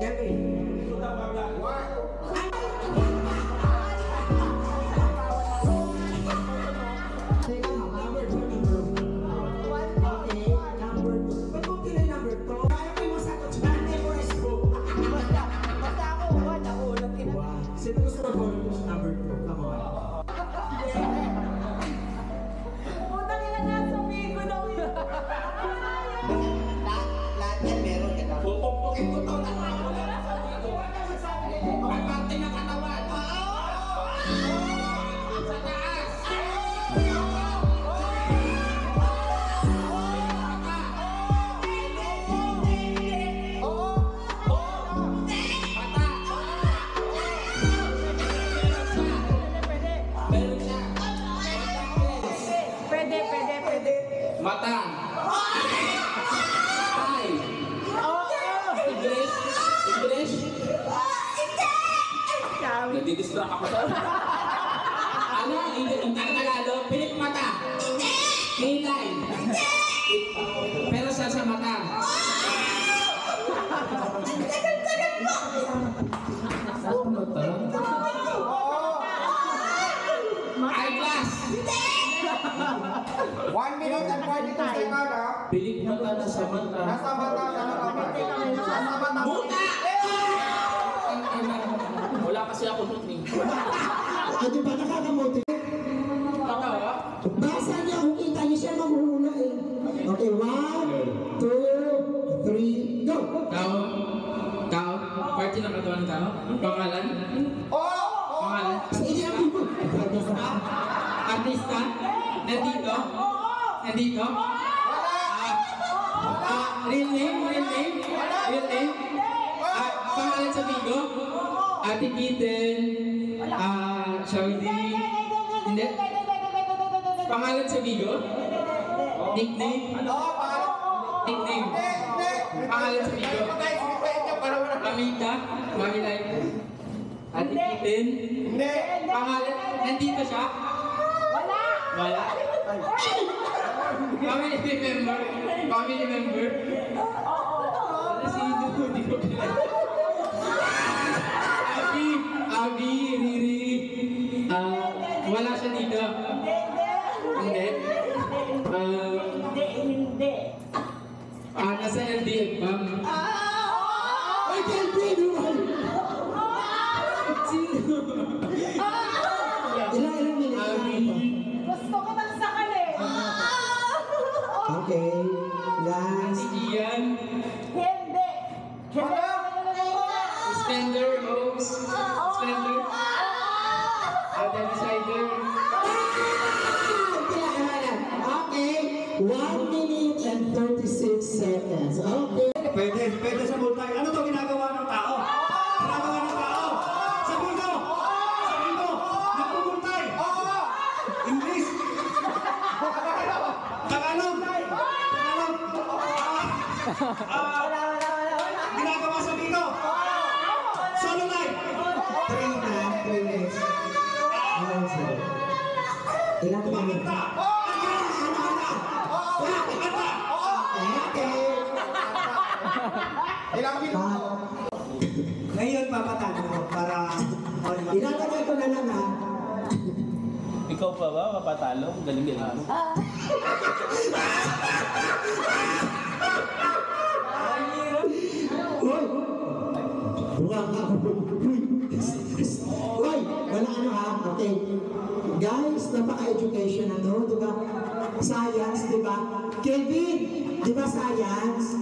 Kevin. Mata. Ay. English. English. Nadidistract ako sa ano? Hindi Tagalog. Pilit mata. Kilay. Pero sa mata. Eyeglass. 1 minute and 42 seconds, ha? Pilit mata na sa mata. Nasa mata, nasa mata. Muta! Wala kasi ako nuting. Di ba nakakamuti? Tatawa? Basa niya, kung kita niya siya mamuhula eh. Okay, 1, 2, 3, go! Tao? Tao? Party ng katawan ng tao? Pangalan? Pangalan? Sa inyo ang people. Artista? Nandito? Nandito? Real name? Real name? Real name? Pangalan sa Bigo? Ate Kitten? Shawdy? Hindi? Pangalan sa Bigo? Nickname? Nickname? Pangalan sa Bigo? Amita? Mami Life? Ate Kitten? Pangalan? Nandito siya? Wala? Family member? Family member? Sino? Hindi ko kilala. Abi, Riri. Wala siya dito. Hindi? Hindi. Nasa LDF ba? Ay, Kelvin! Sino? Ilang minutes na ito? Gusto ko ng sakal eh. Okay, last. Si Ian? Hindi. Spender? Rose? Spender? The Decider? Okay, 1 minute and 36 seconds. Okay. Pwede sa multi. Ano to ginagawa ng tao? Ginagawa ng tao? Sabihin mo! Sabihin mo! Nagpumultay! English! Tagalog! Tagalog! Ginagawa sa Bigo! Solo life! 3 minutes. Ilang minutes? Kumanta! Kumanta! Okay. Ilang minuto? Ngayon papatanong ko para... Ilalagay ko na lang ha. Ikaw pa ba, mapatalo? Galing-galing mo. Hoy! Hoy! Wala ano ha? Okay. Guys, napaka-education ano, di ba? Science, di ba? Kevin, di ba science?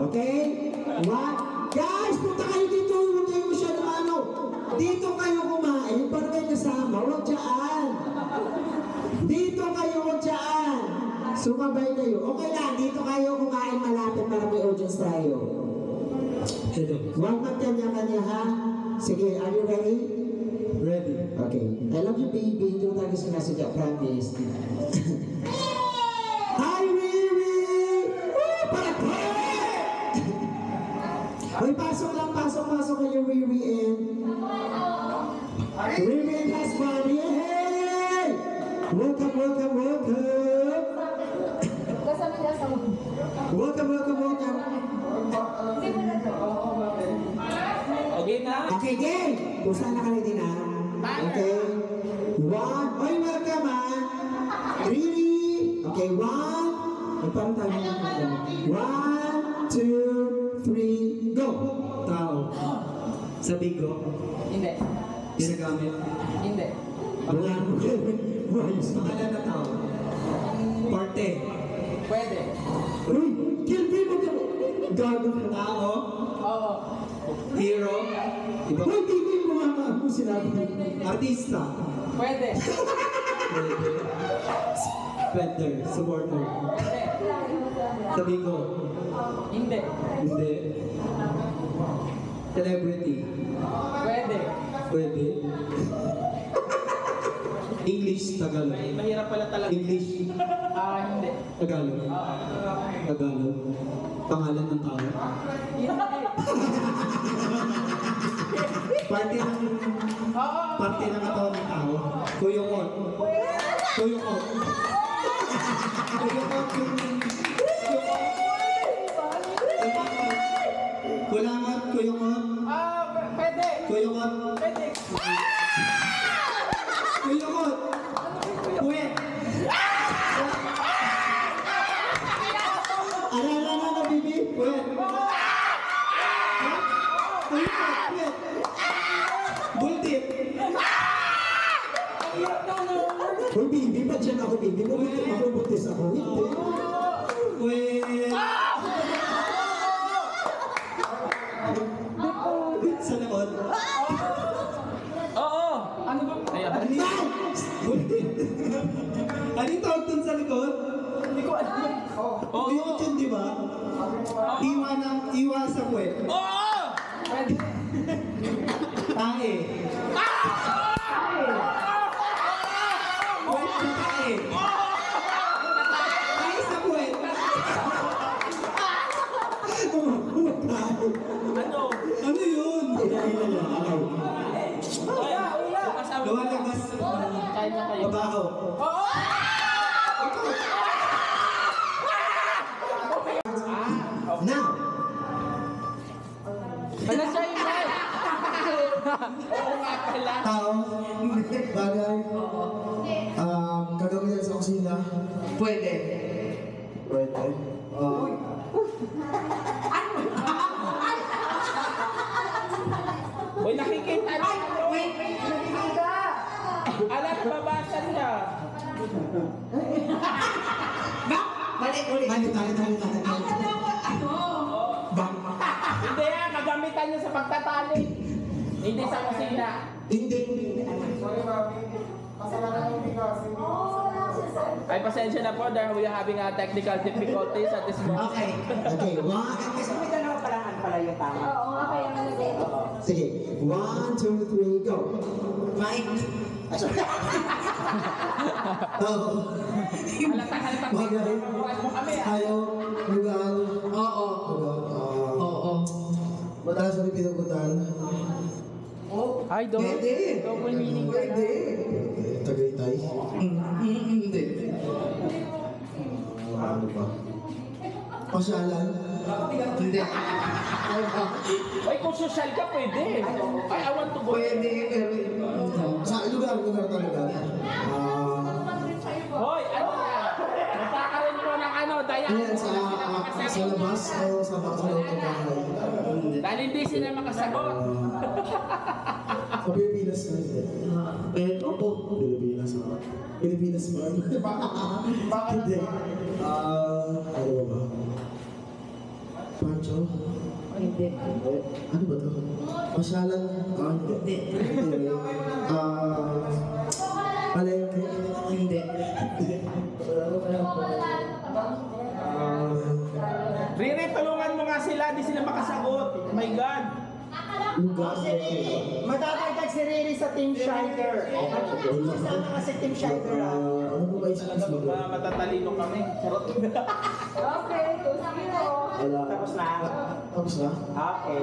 Okay? What? Guys, punta kayo dito. Huwag kayo masyadong ano. Dito kayo kumain para may kasama. Huwag dyan. Dito kayo, huwag dyan. Sumabay kayo. Okay lang, dito kayo kumain malapit para may audience tayo. Huwag magkanya-kanya ha. Sige, are you ready? Ready. Okay. I love you, baby. Ito tayo sinasadya. Promise. Hi, Riri! Woo! Hoy, pasok lang. Pasok kayo, Riri and... Riri and husband. Yay! Welcome. Kasama niya sa Welcome. Okay, game! Kung saan nakalagay na? Okay. One. Oy, welcome ah. Really? Okay, one. Parang tayo. 1, 2, 3, go! Tao. Sa bigo. Hindi. Ginagamit. Hindi. Wala mo. Pangalan na tao. Parte. Pwede. Uy, kilbi mo ka. Gago ka. Tao. Oo. Hero. Iba. Uy, tigil mo nga mo sinabi. Artista. Pwede. Pwede. Spender. Supporter. Pwede. Sa bigo. Hindi. Hindi. Celebrity. Pwede. Pwede. English, Tagalog. Mahirap pala talaga. English, Hindi. Tagalog. Tagalog. Pangalan ng tao. Parte ng parte ng katawan ng tao. Kuyukot. Kuyukot. Kuyukot yung kulangot, kuyukot. Pwede. Kuyukot. Pwede. Kuyukot. Puwet. Ano, bibi? Puwet. Kuyukot. Puwet. Bultip. Uy, bibi, ba't dyan ako, bibi? Mabubutis ako. Hindi. Puwet. Sa likod. Oo! Ano ba? Ayan. Ano yan? Bultip. Ano yung tawag dun sa likod? Hindi ko alam. Oo! Kuyukot yun, di ba? Iwa sa puwet. Oo! Pwede. Tae. Puwet na tae. Tae sa puwet. Ano? Ano yun? Ay, bukas ako. Lumalabas. Kain na kayo. Babaho. Now, Wala siya yung life. Oo nga pala. Tao, bagay, kagamitan sa kusina, Pwede. pwede. Uy, nakikita niyo. Wait. Alam, babasa niya. Mali, tayo. Hindi yan, magamitan niya sa pagtatali. Hindi sa kusina. Hindi. Ay, pasensya na po dahil we are having technical difficulties at this moment. Okay. Okay, one. Kasi may dalawa palangan pala yung tama. Oo nga, kaya nga nag-edit. Sige, 1, 2, 3, go. Mike. Oh. Halata. Bagay. Bukas mo kami ah. Ayaw, lugar, Oo. Oo. madalas mo pinupuntahan. Ay, Pwede. double meaning. Pwede. Tagaytay. Hindi. Ano ba? Pasyalan. Hindi. Ay, kung social ka, pwede. Ay, I want to go. Pwede, pero... Sa lugar talaga. Hoy, ano yan? Magkakaroon ko ng ano, daya. Ayan, sa labas o sa loob ng bahay. Dahil hindi sila makasagot. Sa Pilipinas na Pero po. Pilipinas ba? Pilipinas ba? Hindi. Ano ba? Pancho? Hindi. Ano ba ito? Pasyalan? Hindi. Palengke? Hindi. Riri, tulungan mo nga sila, di sila makasagot. Oh my God. Lugar? Matatagdag si Riri sa Team Shider. Sasama ka si Team Shider. Ano ba ba isang Matatalino kami. Charot. Okay, sige mo. Tapos na. Tapos na? Okay.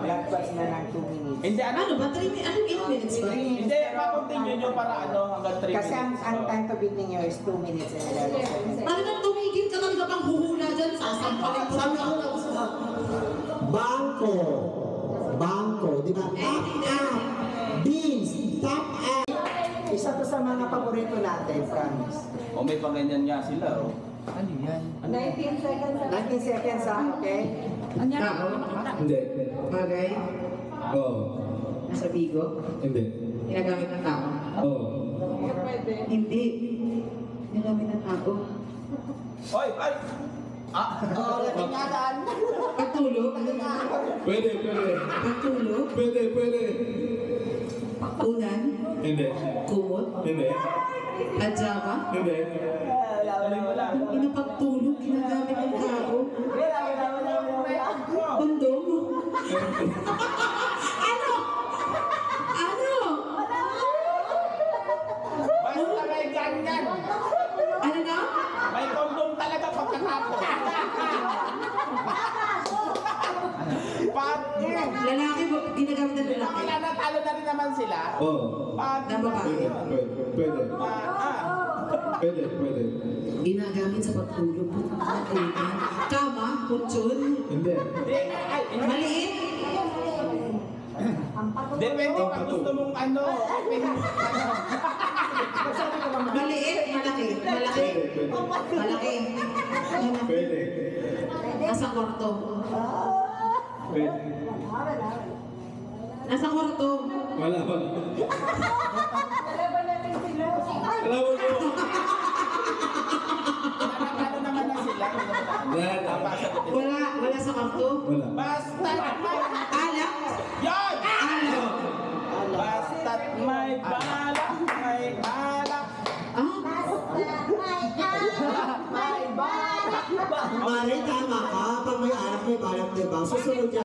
Lagpas na ng 2 minutes. Hindi, ano? Ano ba? 8 minutes ba? Hindi, pa-continue nyo para ano, hanggang 3 minutes. Kasi ang time to beat ninyo is 2 minutes and 11 seconds. Talagang tumigil ka talaga pang huhula dyan. Sasampalin ko. Sabi ako lang sa... Bangko. Bangko. di ba? Top up. Beans, top up. Isa to sa mga paborito natin, promise. O may panganyan nga sila, oh. 19 seconds ha, okay? Tao? Hindi. Bagay? Oo. Nasa bigo, Hindi. ginagamit ng tao. Oo. Hindi. Ginagamit ng tao. Hoy, ay! Oo, laking nga saan. Pagtulog? Pwede, pwede. Pagtulog? Pwede, pwede. Unan? Hindi. Kumot? Hindi. Pajama? Hindi. Pinapagtulog, ginagamit ng tao. Kondom? Ano? Ano? Basta may ganyan! Ano na? May kondom talaga pagkatapos. Pag... Lalaki ba? Ginagamit ng lalaki? Wala na, talo na rin naman sila. Oo. Pag... Na babae? Pwede, pwede. Pwede, pwede. Ginagamit sa pagtulog. Unan? Kama? Putsyon? Hindi. Ay, Maliit? depende pag gusto mong ano. Maliit? Malaki? Malaki? Malaki? Pwede. Nasa kwarto? Pwede. Nasa kwarto? Wala, wala. Alam mo mo. Nanatalo naman na sila. Wala? Wala sa kwarto? Wala. Basta may... Alak? Yan! Alak? Basta't may balak, may balak. Ah? May balak. Mari, tama ka. Pag may anak, may balak, diba? Susunod yan.